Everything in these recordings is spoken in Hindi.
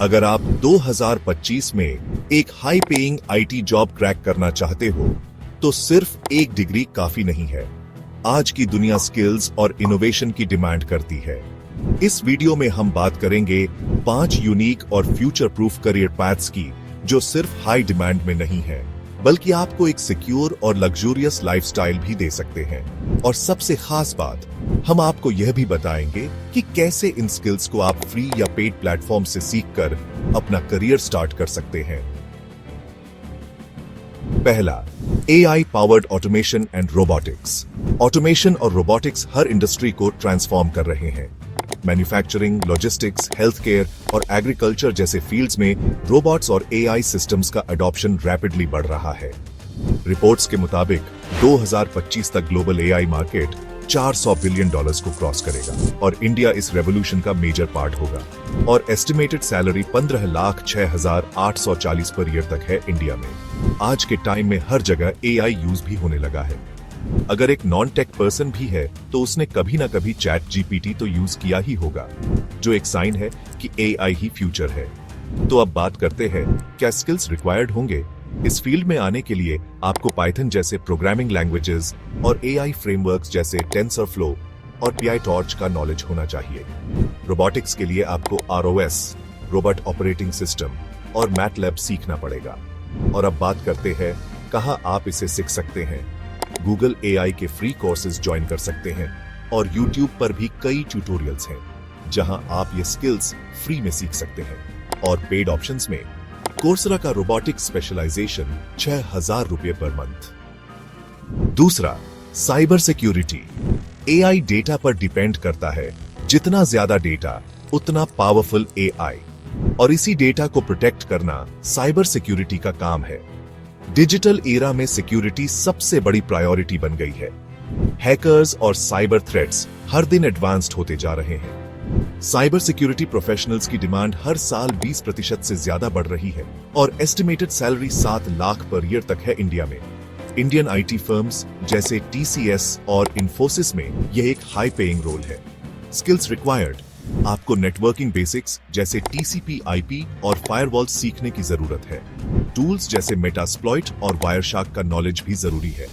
अगर आप 2025 में एक high paying IT job crack करना चाहते हो, तो सिर्फ एक डिग्री काफी नहीं है। आज की दुनिया स्किल्स और इनोवेशन की डिमांड करती है। इस वीडियो में हम बात करेंगे 5 यूनिक और फ्यूचर प्रूफ करियर पाथ्स की, जो सिर्फ हाई डिमांड में नहीं है, बल्कि आपको एक सिक्योर और लग्जूरियस लाइफस्टाइल भी दे सकते हैं। और सबसे खास बात, हम आपको यह भी बताएंगे कि कैसे इन स्किल्स को आप फ्री या पेड प्लेटफॉर्म से सीखकर अपना करियर स्टार्ट कर सकते हैं। पहला, AI powered automation and robotics. Automation और रोबोटिक्स हर इंडस्ट्री को ट्रांसफॉर्म कर रहे हैं। मैन्युफैक्चरिंग, लॉजिस्टिक्स, हेल्थ केयर और एग्रीकल्चर जैसे फील्ड्स में रोबोट्स और एआई सिस्टम्स का अडॉप्शन रैपिडली बढ़ रहा है। रिपोर्ट्स के मुताबिक 2025 तक ग्लोबल एआई मार्केट $400 बिलियन को क्रॉस करेगा और इंडिया इस रेवोल्यूशन का मेजर पार्ट होगा। और एस्टिमेटेड सैलरी 15,06,840 पर ईयर तक है इंडिया में। आज के टाइम में हर जगह एआई यूज भी होने लगा है। अगर एक नॉन टेक पर्सन भी है तो उसने कभी ना कभी चैट जीपीटी तो यूज किया ही होगा, जो एक साइन है कि एआई ही फ्यूचर है। तो अब बात करते हैं, क्या स्किल्स रिक्वायर्ड होंगे? इस फील्ड में आने के लिए आपको पाइथन जैसे प्रोग्रामिंग लैंग्वेजेस और एआई फ्रेमवर्क्स जैसे टेंसरफ्लो और PyTorch का नॉलेज होना चाहिए। रोबोटिक्स के लिए आपको ROS, रोबोट ऑपरेटिंग सिस्टम और मैटलैब सीखना पड़ेगा। और अब बात करते हैं, कहाँ आप इसे सीख सकते हैं। गूगल एआई के फ्री कोर्सेज ज्वाइन कर सकते हैं और यूट्यूब पर भी कई ट्यूटोरियल्स हैं, जहां आप ये स्किल्स फ्री में सीख सकते हैं। और पेड ऑप्शंस में कोर्सेरा का रोबोटिक्स स्पेशलाइजेशन ₹6,000 पर मंथ। दूसरा, साइबर सिक्योरिटी। एआई डेटा पर डिपेंड करता है। जितना ज्यादा डेटा, उतना पावरफुल एआई। और इसी डेटा को प्रोटेक्ट करना साइबर सिक्योरिटी का काम है। डिजिटल एरा में सिक्योरिटी सबसे बड़ी प्रायोरिटी बन गई है। हैकर्स और साइबर थ्रेट्स हर दिन एडवांस्ड होते जा रहे हैं। साइबर सिक्योरिटी प्रोफेशनल्स की डिमांड हर साल 20% से ज्यादा बढ़ रही है और estimated salary 7 lakh per year तक है इंडिया में। इंडियन आईटी फर्म्स जैसे TCS और इन्फोसिस में यह एक हाई पेइंग रोल है। स्किल्स रिक्वायर्ड, आपको नेटवर्किंग बेसिक्स जैसे TCP/IP और फायरवॉल सीखने की जरूरत है। टूल्स जैसे मेटास्प्लॉइट और वायरशार्क का नॉलेज भी जरूरी है।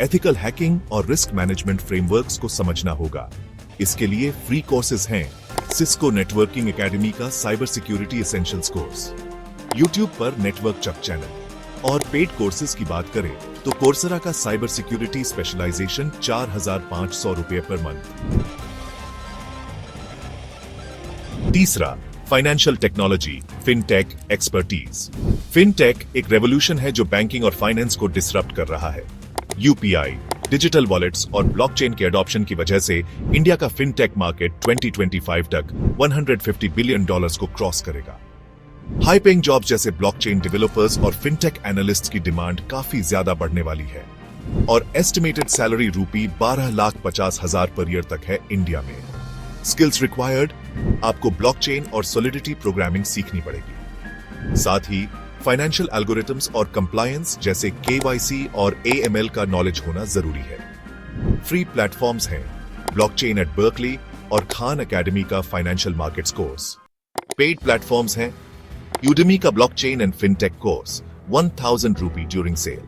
एथिकल हैकिंग और रिस्क मैनेजमेंट फ्रेमवर्क्स को समझना होगा। इसके लिए फ्री कोर्सेज हैं। सिस्को नेटवर्किंग एकेडमी का cyber security essentials course, YouTube पर नेटवर्क चक चैनल। और पेड कोर्सेज की बात करें तो कोर्सेरा का cyber security specialisation ₹4,500 per month. तीसरा, financial technology, fintech expertise. Fintech एक रेवोल्यूशन है जो बैंकिंग और फाइनेंस को डिसरप्ट कर रहा है। यूपीआई, डिजिटल वॉलेट्स और ब्लॉकचेन के एडॉप्शन की वजह से इंडिया का फिनटेक मार्केट 2025 तक $150 बिलियन को क्रॉस करेगा। हाई पेइंग जॉब जैसे ब्लॉकचेन डेवलपर्स और फिनटेक एनालिस्ट की डिमांड काफी ज्यादा बढ़ने वाली है और एस्टिमेटेड सैलरी ₹12,50,000 पर ईयर तक है इंडिया में। स्किल्स रिक्वायर्ड, आपको ब्लॉकचेन और सॉलिडिटी प्रोग्रामिंग सीखनी पड़ेगी। साथ ही फाइनेंशियल एल्गोरिथम्स और कंप्लायंस जैसे KYC और AML का नॉलेज होना जरूरी है। फ्री प्लेटफॉर्म्स हैं, ब्लॉकचेन एट बर्कली और खान एकेडमी का financial markets course. Paid platforms हैं, यूडेमी का blockchain and fintech course, ₹1,000 during sale.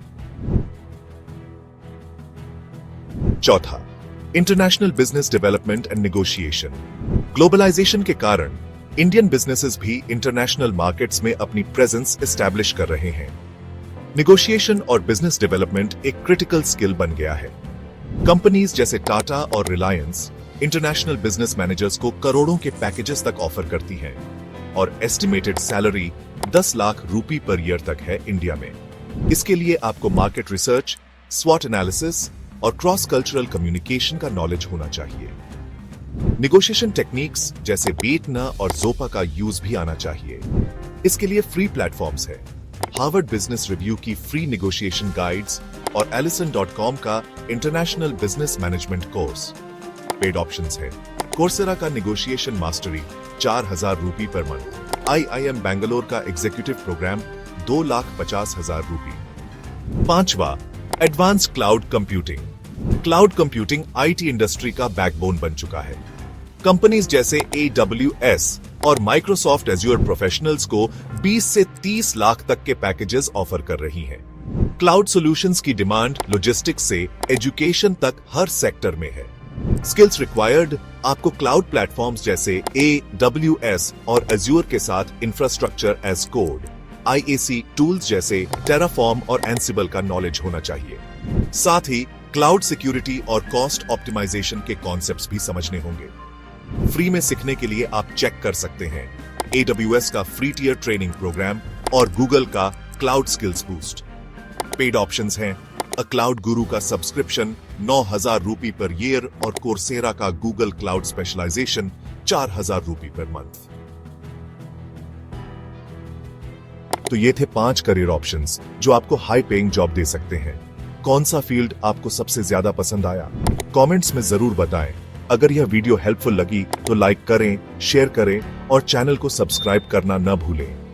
चौथा, international business development and negotiation. Globalization के कारण इंडियन बिजनेसेस भी इंटरनेशनल मार्केट्स में अपनी प्रेजेंस एस्टैब्लिश कर रहे हैं। नेगोशिएशन और बिजनेस डेवलपमेंट एक क्रिटिकल स्किल बन गया है। कंपनीज जैसे टाटा और रिलायंस इंटरनेशनल बिजनेस मैनेजर्स को करोड़ों के पैकेजेस तक ऑफर करती हैं और estimated salary ₹10 lakh per year तक है इंडिया में। इसके लिए आपको मार्केट रिसर्च, स्वॉट एनालिसिस और क्रॉस कल्चरल कम्युनिकेशन का नॉलेज होना चाहिए। नेगोशिएशन टेक्निक्स जैसे बेटना और जोपा का यूज भी आना चाहिए। इसके लिए फ्री प्लेटफॉर्म्स है, हार्वर्ड बिजनेस रिव्यू की फ्री नेगोशिएशन गाइड्स और Allison.com का international business management course. Paid options है, कोर्सेरा का negotiation mastery ₹4,000 per month. IIM Bangalore का एग्जीक्यूटिव प्रोग्राम ₹2,50,000। पांचवा, advance cloud computing. Cloud computing IT industry का बैकबोन बन चुका है। कंपनीज जैसे AWS और माइक्रोसॉफ्ट एज्योर प्रोफेशनल्स को 20 से 30 लाख तक के पैकेजेस ऑफर कर रही हैं। क्लाउड सॉल्यूशंस की डिमांड लॉजिस्टिक्स से एजुकेशन तक हर सेक्टर में है। स्किल्स रिक्वायर्ड आपको क्लाउड प्लेटफॉर्म्स जैसे AWS और एज्योर के साथ infrastructure as code, IAC tools जैसे टेराफॉर्म और एंसिबल का नॉलेज होना चाहिए। साथ ही क्लाउड सिक्योरिटी और कॉस्ट ऑप्टिमाइजेशन के कॉन्सेप्ट्स भी समझने होंगे। फ्री में सीखने के लिए आप चेक कर सकते हैं AWS का फ्री टियर ट्रेनिंग प्रोग्राम और गूगल का cloud skills boost. Paid options हैं अ क्लाउड गुरु का सब्सक्रिप्शन 9,000 रुपए पर ईयर और कोर्सेरा का गूगल क्लाउड स्पेशलाइजेशन 4,000 रुपए पर मंथ। तो ये थे 5 करियर ऑप्शंस जो आपको हाई पेइंग जॉब दे सकते हैं। कौन सा फील्ड आपको सबसे ज्यादा पसंद आया? कमेंट्स में जरूर बताएं। अगर यह वीडियो हेल्पफुल लगी तो लाइक करें, शेयर करें और चैनल को सब्सक्राइब करना न भूलें।